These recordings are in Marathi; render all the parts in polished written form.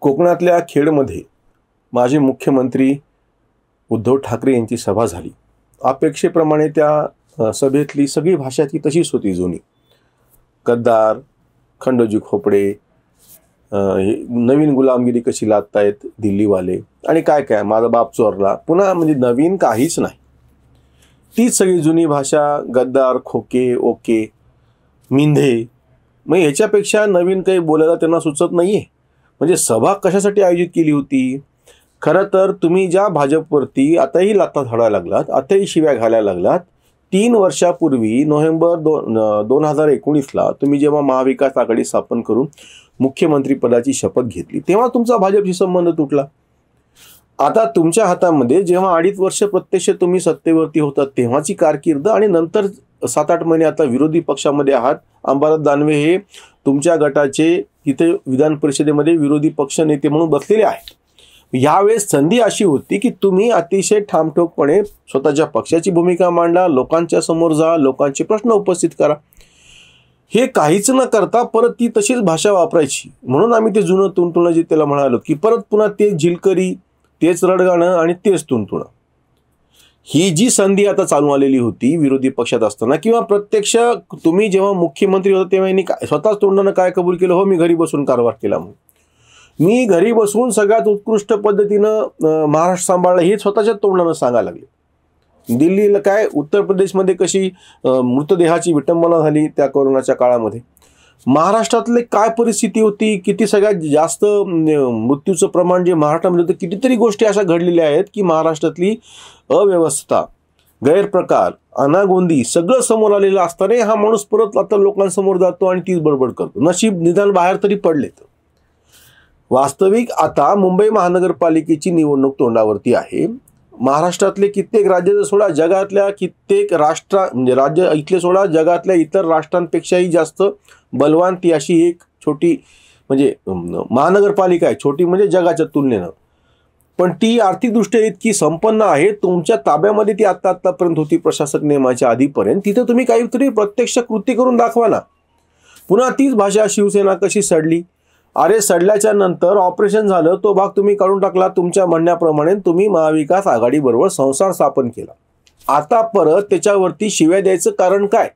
कोकणातल्या खेडमध्ये माजी मुख्यमंत्री उद्धव ठाकरे यांची सभा झाली। अपेक्षेप्रमाणे त्या सभेतली सगळी भाषा ती तशीच होती जुनी। गद्दार, खंडोजी खोपडे, नवीन गुलामगिरी कशी लादतायत दिल्लीवाले आणि काय काय माझा बाप चोरला, पुन्हा म्हणजे नवीन काहीच नाही। तीच सगळी जुनी भाषा, गद्दार, खोके, ओके, मिंधे। मग याच्यापेक्षा नवीन काही बोलायला त्यांना सुचत नाहीये। म्हणजे सभा कशासाठी आयोजित केली होती? खरं तर तुम्ही ज्या भाजपवरती आताही लाथा झाडायला लागलात, आताही शिव्या घालायला लागलात, 3 वर्षापूर्वी नोव्हेंबर 2019ला तुम्ही जेव्हा महाविकास आघाडी स्थापन करून मुख्यमंत्री पदाची शपथ घेतली तेव्हा तुमचा भाजपशी संबंध तुटला। आता तुमच्या हातामध्ये जेव्हा 2.5 वर्ष प्रत्यक्ष तुम्ही सत्तेवरती होतात तेव्हाची कारकीर्द आणि नंतर 7-8 महिने आता विरोधी पक्षामध्ये आहात। अंबादास दानवे हे तुमच्या गटाचे तिथे विधान परिषदेमध्ये विरोधी पक्ष नेते म्हणून बसलेले आहेत। यावेळेस संधी अशी होती की तुम्ही अतिशय ठामठोकपणे स्वतःच्या पक्षाची भूमिका मांडा, लोकांच्या समोर जा, लोकांचे प्रश्न उपस्थित करा। हे काहीच न करता परत ती तशीच भाषा वापरायची। म्हणून आम्ही ते जुनं तुणतुणं जे त्याला म्हणालो की परत पुन्हा तेच झिलकरी, तेच रडगाणं आणि तेच तुणतुणं। ही जी संधी आता चालू आलेली होती विरोधी पक्षात असताना किंवा प्रत्यक्ष तुम्ही जेव्हा मुख्यमंत्री होता तेव्हा यांनी स्वतःच तोंडानं काय कबूल केलं, हो मी घरी बसून कारभार केला म्हणून, मी घरी बसून सगळ्यात उत्कृष्ट पद्धतीनं महाराष्ट्र सांभाळला हे स्वतःच्या तोंडानं सांगायला लागले। दिल्लीला काय, उत्तर प्रदेशमध्ये कशी मृतदेहाची विटंबना झाली त्या कोरोनाच्या काळामध्ये, महाराष्ट्रातले काय परिस्थिती होती, किती सगळ्यात जास्त मृत्यूचं प्रमाण जे महाराष्ट्रामध्ये होतं, कितीतरी गोष्टी अशा घडलेल्या आहेत की महाराष्ट्रातली अव्यवस्था, गैरप्रकार, अनागोंदी सगळं समोर आलेलं असताना हा माणूस परत आता लोकांसमोर जातो आणि तीच बडबड करतो। नशीब निदान बाहेर तरी पडलेत। वास्तविक आता मुंबई महानगरपालिकेची निवडणूक तोंडावरती आहे। महाराष्ट्रातले कित्येक राज्याचं सोडा, जगातल्या कित्येक म्हणजे राज्य इथले सोडा, जगातल्या इतर राष्ट्रांपेक्षाही जास्त बलवान ती अशी एक छोटी म्हणजे महानगरपालिका आहे। छोटी म्हणजे जगाच्या तुलनेनं, पण ती आर्थिकदृष्ट्या इतकी संपन्न आहे। तुमच्या ताब्यामध्ये ती आतापर्यंत होती प्रशासक नेमाच्या आधीपर्यंत। तिथे तुम्ही काहीतरी प्रत्यक्ष कृती करून दाखवा ना। पुन्हा तीच भाषा शिवसेना कशी सडली, अरे सडल्याच्या नंतर ऑपरेशन झालं, तो भाग तुम्ही काढून टाकला तुमच्या म्हणण्याप्रमाणे, तुम्ही महाविकास आघाडी बरोबर संसार स्थापन केला। आता परत त्याच्यावरती शिव्या द्यायचं कारण काय,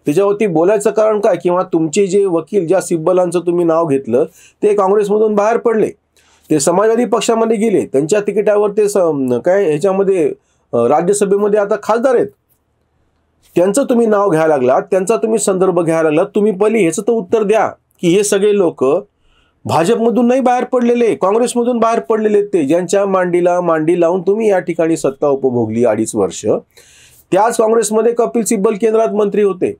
त्याच्यावरती बोलायचं कारण काय? किंवा तुमचे जे वकील ज्या सिब्बलांचं तुम्ही नाव घेतलं ते काँग्रेसमधून बाहेर पडले, ते समाजवादी पक्षामध्ये गेले, त्यांच्या तिकिटावर ते काय ह्याच्यामध्ये राज्यसभेमध्ये आता खासदार आहेत, त्यांचं तुम्ही नाव घ्यायला लागलात, त्यांचा तुम्ही संदर्भ घ्यायला लागलात। तुम्ही पहिले ह्याचं तर उत्तर द्या की हे सगळे लोक भाजपमधून नाही बाहेर पडलेले, काँग्रेसमधून बाहेर पडलेले, ते ज्यांच्या मांडीला मांडी लावून तुम्ही या ठिकाणी सत्ता उपभोगली 2.5 वर्ष, त्याच काँग्रेसमध्ये कपिल सिब्बल केंद्रात मंत्री होते।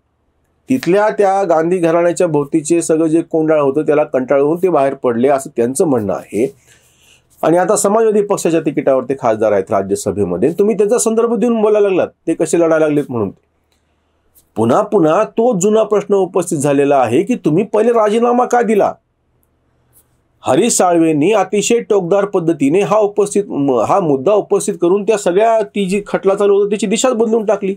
तिथल्या त्या गांधी घराण्याच्या भोवतीचे सगळं जे कोंडाळ होतं त्याला कंटाळून ते बाहेर पडले असं त्यांचं म्हणणं आहे। आणि आता समाजवादी पक्षाच्या तिकिटावर ते खासदार आहेत राज्यसभेमध्ये, तुम्ही त्याचा संदर्भ देऊन बोलायला लागलात ते कसे लढायला लागलेत म्हणून। पुन्हा पुन्हा तो जुना प्रश्न उपस्थित झालेला आहे की तुम्ही पहिले राजीनामा का दिला? हरीश साळवेंनी अतिशय टोकदार पद्धतीने हा मुद्दा उपस्थित करून त्या सगळ्या ती जी खटला चालू होती त्याची दिशाच बदलून टाकली।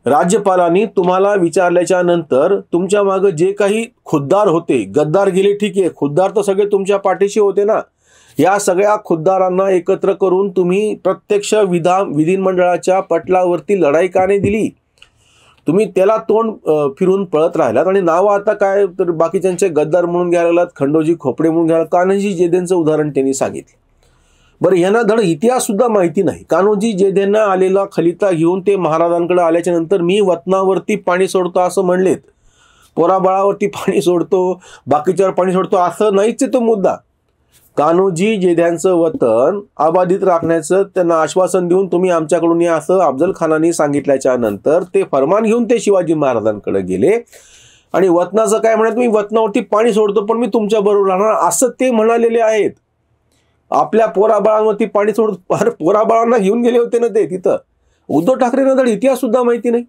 राज्यपालांनी तुम्हाला विचारल्याच्या नंतर तुमच्या मागे जे काही खुद्दार होते, गद्दार गेले ठीक आहे, खुद्दार तर सगळे तुमच्या पाठीशी होते ना, या सगळ्या खुद्दारांना एकत्र करून तुम्ही प्रत्यक्ष विधिमंडळाच्या पटलावरती लढाई का नाही दिली? तुम्ही त्याला तोंड फिरून पळत राहिलात आणि नावं आता काय तर बाकीच्यांचे गद्दार म्हणून घ्यायला लागलात, खंडोजी खोपडे म्हणून घ्यायला। कान्होजी जेधेंचं उदाहरण त्यांनी सांगितलं। बरं, यांना धड इतिहास सुद्धा माहिती नाही। कान्होजी जेधेंना आलेला खलिता घेऊन ते महाराजांकडे आल्याच्या नंतर मी वतनावरती पाणी सोडतो असं म्हणलेत, पोराबाळावरती पाणी सोडतो, बाकीच्यावर पाणी सोडतो असं नाहीच तो मुद्दा। कान्होजी जेध्यांचं वतन अबाधित राखण्याचं त्यांना आश्वासन देऊन तुम्ही आमच्याकडून या असं अफजल खानाने सांगितल्याच्या नंतर ते फरमान घेऊन ते शिवाजी महाराजांकडे गेले आणि वतनाचं काय म्हणत, मी वतनावरती पाणी सोडतो पण मी तुमच्या बरोबर राहणार असं ते म्हणालेले आहेत। आपल्या पोराबाळांवरती पाणी सोडतो, पोराबाळांना घेऊन गेले होते ना ते तिथं। उद्धव ठाकरेंना तर इतिहास सुद्धा माहिती नाही।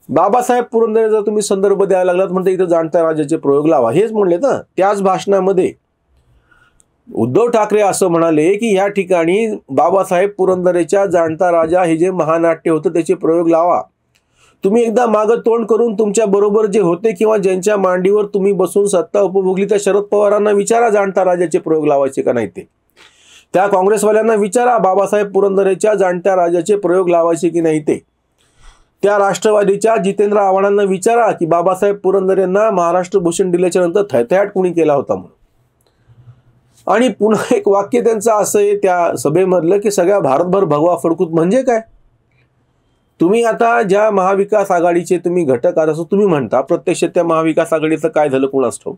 बाबासाहेब पुरंदरेचा तुम्ही संदर्भ द्यायला लागलात म्हणते इथं जाणत्या राजाचे प्रयोग लावा, हेच म्हणले ना त्याच भाषणामध्ये। उद्धव ठाकरे असं म्हणाले की या ठिकाणी बाबासाहेब पुरंदरेच्या जाणता राजा हे जे महानाट्य होतं त्याचे प्रयोग लावा। तुम्ही एकदा मागं तोंड करून तुमच्या बरोबर जे होते किंवा ज्यांच्या मांडीवर तुम्ही बसून सत्ता उपभोगली त्या शरद पवारांना विचारा, जाणता राजाचे प्रयोग लावायचे का नाही ते. त्या काँग्रेसवाल्यांना विचारा, बाबासाहेब पुरंदरेच्या जाणत्या राजाचे प्रयोग लावायचे की नाही ते. त्या राष्ट्रवादीच्या जितेंद्र आव्हाडांना विचारा की बाबासाहेब पुरंदरेंना महाराष्ट्र भूषण दिल्याच्या नंतर थैथयाट कुणी केला होता म्हणून. आणि पुन्हा एक वाक्य त्यांचं असं आहे त्या सभेमधलं की सगळ्या भारतभर भगवा फडकूत म्हणजे काय. तुम्ही आता ज्या महाविकास आघाडीचे तुम्ही घटक आहात असं तुम्ही म्हणता, प्रत्यक्ष त्या महाविकास आघाडीचं काय झालं कुणास ठाऊक.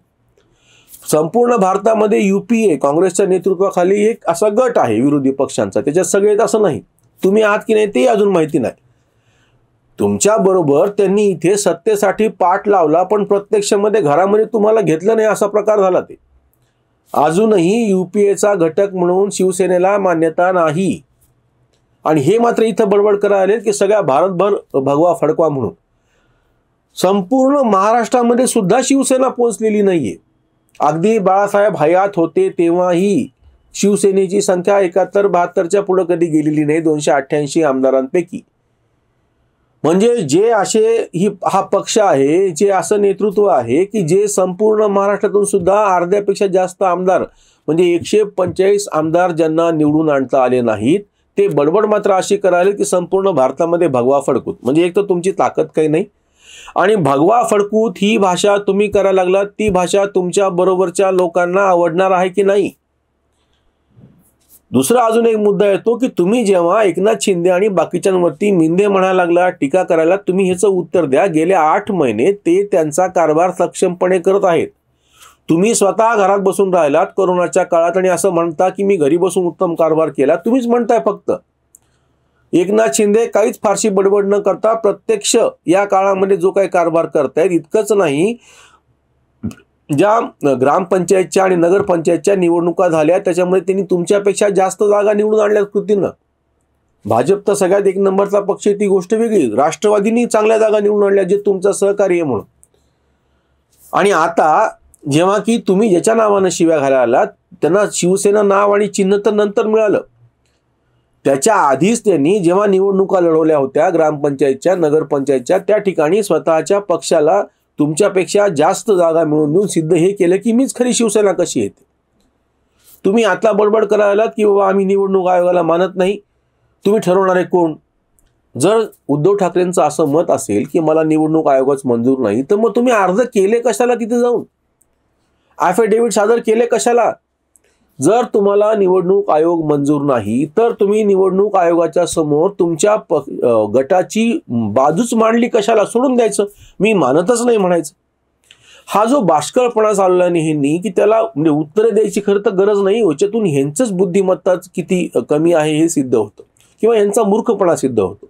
संपूर्ण भारतामध्ये UPA काँग्रेसच्या नेतृत्वाखाली एक असा गट आहे विरोधी पक्षांचा, त्याच्यात सगळे असं नाही. तुम्ही आहात की नाही ते अजून माहिती नाही. तुमच्या बरोबर त्यांनी इथे सत्तेसाठी पाठ लावला, पण प्रत्यक्षामध्ये घरामध्ये तुम्हाला घेतलं नाही असा प्रकार झाला. ते अजूनही UPAचा घटक म्हणून शिवसेनेला मान्यता नाही. आणि हे मात्र इथं बडबड करायला आले की सगळ्या भारतभर भगवा फडकवा म्हणून. संपूर्ण महाराष्ट्रामध्ये सुद्धा शिवसेना पोहोचलेली नाहीये. अगदी बाळासाहेब हयात होते तेव्हाही शिवसेनेची संख्या 71-72च्या पुढे कधी गेलेली नाही 288 आमदारांपैकी. म्हणजे जे असे हा पक्ष आहे, जे असं नेतृत्व आहे की जे संपूर्ण महाराष्ट्रातून सुद्धा अर्ध्यापेक्षा जास्त आमदार म्हणजे 145 आमदार ज्यांना निवडून आणता आले नाहीत, ते बडबड मात्र अशी करायला की संपूर्ण भारतामध्ये भगवा फडकूत. म्हणजे एक तर तुमची ताकद काही नाही, आणि भगवा फडकूत ही भाषा तुम्ही करायला लागलात, ती भाषा तुमच्या बरोबरच्या लोकांना आवडणार आहे की नाही. दुसरा अजून एक मुद्दा येतो की तुम्ही जेव्हा एकनाथ शिंदे आणि बाकीच्यांवरती मिंदे म्हणायला लागला, टीका करायला, तुम्ही ह्याचं उत्तर द्या. गेले 8 महिने ते त्यांचा कारभार सक्षमपणे करत आहेत. तुम्ही स्वतः घरात बसून राहिलात कोरोनाच्या काळात आणि असं म्हणता की मी घरी बसून उत्तम कारभार केला. तुम्हीच म्हणताय फक्त. एकनाथ शिंदे काहीच फारशी बडबड न करता प्रत्यक्ष या काळामध्ये जो काही कारभार करतायत. इतकंच नाही, ज्या ग्रामपंचायतच्या आणि नगरपंचायतच्या निवडणुका झाल्या त्याच्यामध्ये त्यांनी तुमच्यापेक्षा जास्त जागा निवडून आणल्या कृतीनं. भाजप तर सगळ्यात 1 नंबरचा पक्ष आहे ती गोष्ट वेगळी. राष्ट्रवादीनी चांगल्या जागा निवडून आणल्या जे तुमचं सहकार्य म्हणून. आणि आता जेव्हा की तुम्ही ज्याच्या नावानं शिव्या घालायला आलात त्यांना शिवसेना नाव आणि चिन्ह तर नंतर मिळालं. त्याच्या आधीच त्यांनी जेव्हा निवडणुका लढवल्या होत्या ग्रामपंचायतच्या नगरपंचायतच्या त्या ठिकाणी स्वतःच्या पक्षाला तुमच्यापेक्षा जास्त जागा मिळवून देऊन सिद्ध हे केलं की मीच खरी शिवसेना कशी येते. तुम्ही आता बडबड करायला की बाबा आम्ही निवडणूक आयोगाला मानत नाही. तुम्ही ठरवणारे कोण. जर उद्धव ठाकरेंचं असं मत असेल की मला निवडणूक आयोगच मंजूर नाही, तर मग तुम्ही अर्ज केले कशाला तिथे जाऊन. ॲफिडेव्हिट सादर केले कशाला. जर तुम्हाला निवडणूक आयोग मंजूर नाही तर तुम्ही निवडणूक आयोगाच्या समोर तुमच्या गटाची बाजूच मांडली कशाला. सोडून द्यायचं, मी मानतच नाही म्हणायचं. हा जो बाष्कळपणा चालला नेहमी की त्याला म्हणजे उत्तरे द्यायची खरं तर गरज नाही. याच्यातून ह्यांचंच बुद्धिमत्ता किती कमी आहे हे सिद्ध होतं किंवा यांचा मूर्खपणा सिद्ध होतो.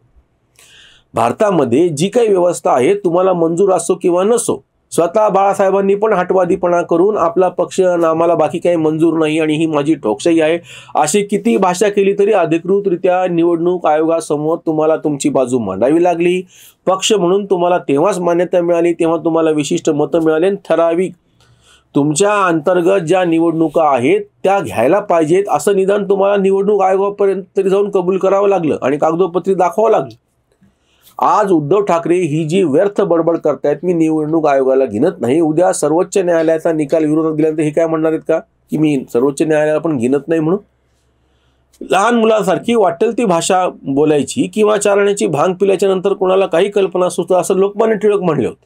भारतामध्ये जी काही व्यवस्था आहे तुम्हाला मंजूर असो किंवा नसो, स्वतः बाळासाहेबांनी पण हटवादीपणा करून आपला पक्ष आम्हाला बाकी काही मंजूर नाही आणि ही माझी ठोकशाही आहे अशी किती भाषा केली तरी अधिकृतरित्या निवडणूक आयोगासमोर तुम्हाला तुमची बाजू मांडावी लागली. पक्ष म्हणून तुम्हाला तेव्हाच मान्यता मिळाली, तेव्हा तुम्हाला विशिष्ट मतं मिळाली. ठराविक तुमच्या अंतर्गत ज्या निवडणुका आहेत त्या घ्यायला पाहिजेत असं निदान तुम्हाला निवडणूक आयोगापर्यंत तरी जाऊन कबूल करावं लागलं आणि कागदोपत्री दाखवावं लागलं. आज उद्धव ठाकरे ही जी व्यर्थ बडबड करतायत, मी निवडणूक आयोगाला गिनत नाही, उद्या सर्वोच्च न्यायालयाचा निकाल विरोधात गेल्यानंतर हे काय म्हणणार आहेत का की मी सर्वोच्च न्यायालयाला पण गिनत नाही म्हणून. लहान मुलांसारखी वाटेल ती भाषा बोलायची किंवा चालण्याची भांग पिल्याच्या नंतर कोणाला काही कल्पना सुचत असं लोकमान्य टिळक म्हणले होते.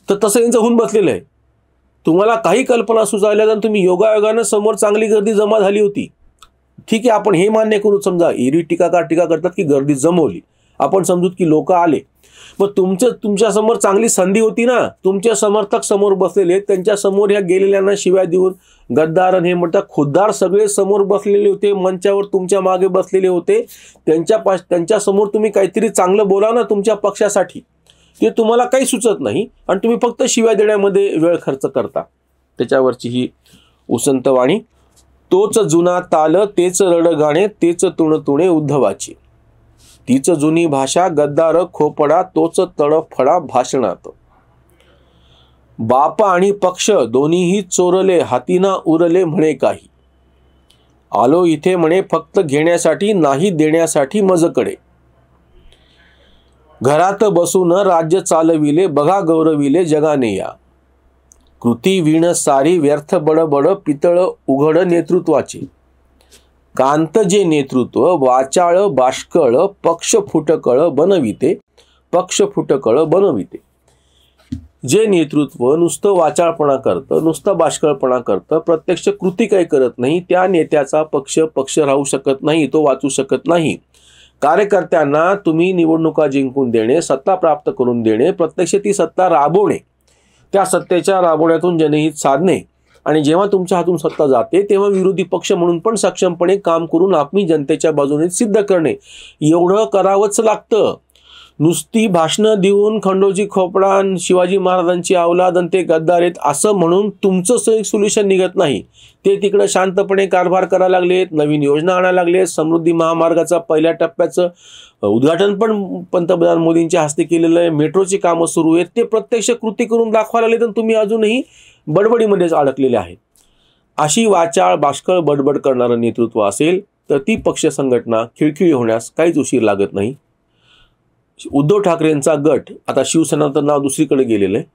तर तसं यांचं होऊन बसलेलं आहे. तुम्हाला काही कल्पना सुचवल्या तर तुम्ही योगायोगानं समोर चांगली गर्दी जमा झाली होती. ठीक आहे, आपण हे मान्य करू. समजा एरवी टीकाकार टीका करतात की गर्दी जमवली, आपण समजूत की लोक आले. मग तुमच्या समोर चांगली संधी होती ना. तुमचे समर्थक समोर बसलेले, त्यांच्या समोर ह्या गेलेल्यांना शिव्या देऊन गद्दार हे म्हणतात खुद्दार सगळे समोर बसलेले होते, मंचावर तुमच्या मागे बसलेले होते. त्यांच्या समोर तुम्ही काहीतरी चांगलं बोला ना तुमच्या पक्षासाठी. ते तुम्हाला काही सुचत नाही आणि तुम्ही फक्त शिव्या देण्यामध्ये वेळ खर्च करता. त्याच्यावरची ही उसंत वाणी. तोच जुना ताल तेच रडगाणे तेच तुणतुणे उद्धवाची. तीच जुनी भाषा गद्दार खोपडा तोच तडफडा भाषणात. बाप आणि पक्ष दोन्हीही चोरले हातीना उरले म्हणे काही. आलो इथे म्हणे फक्त घेण्यासाठी नाही देण्यासाठी मजकडे. घरात बसून राज्य चालविले, बघा गौरविले जगाने या. कृती विण सारी व्यर्थ बडबड, पितळ उघड नेतृत्वाचे. कांत जे नेतृत्व, वाचाळ बाष्कळ, पक्ष फुटकळ बनविते, पक्ष फुटकळ बनविते. जे नेतृत्व नुसतं वाचाळपणा करतं, नुसतं बाष्कळपणा करतं, प्रत्यक्ष कृती काही करत नाही, त्या नेत्याचा पक्ष राहू शकत नाही, तो वाचू शकत नाही. कार्यकर्त्यांना तुम्ही निवडणुका जिंकून देणे, सत्ता प्राप्त करून देणे, प्रत्यक्ष ती सत्ता राबवणे, त्या सत्तेच्या राबवण्यातून जनहित साधणे, आणि जेव्हा तुमच्या हातून सत्ता जाते तेव्हा विरोधी पक्ष म्हणून पण सक्षमपणे काम करून आम्ही जनतेच्या बाजूने सिद्ध करणे, एवढं करावंच लागतं. नुसती भाषणं देऊन खंडोजी खोपडा, शिवाजी महाराजांची अवलाद आणि ते गद्दार आहेत असं म्हणून तुमचं सोल्युशन निघत नाही. ते तिकडं शांतपणे कारभार करायला लागलेत, नवीन योजना आणायला लागलेत. समृद्धी महामार्गाचा पहिल्या टप्प्याचं उद्घाटन पण पंतप्रधान मोदींच्या हस्ते केलेलं आहे. मेट्रोची कामं सुरू आहेत. ते प्रत्यक्ष कृती करून दाखवायला लागले, तर तुम्ही अजूनही बडबडीमध्येच अडकलेले आहेत. अशी वाचाळ बाष्कळ बडबड करणारं नेतृत्व असेल तर ती पक्ष संघटना खिळखिळी होण्यास काहीच उशीर लागत नाही. उद्धव ठाकरेंचा गट, आता शिवसेना तर नाव दुसरीकडे गेलेलं आहे,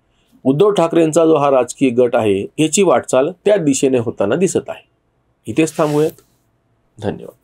उद्धव ठाकरेंचा जो हा राजकीय गट आहे याची वाटचाल त्या दिशेने होताना दिसत आहे. इथेच थांबूयात. धन्यवाद.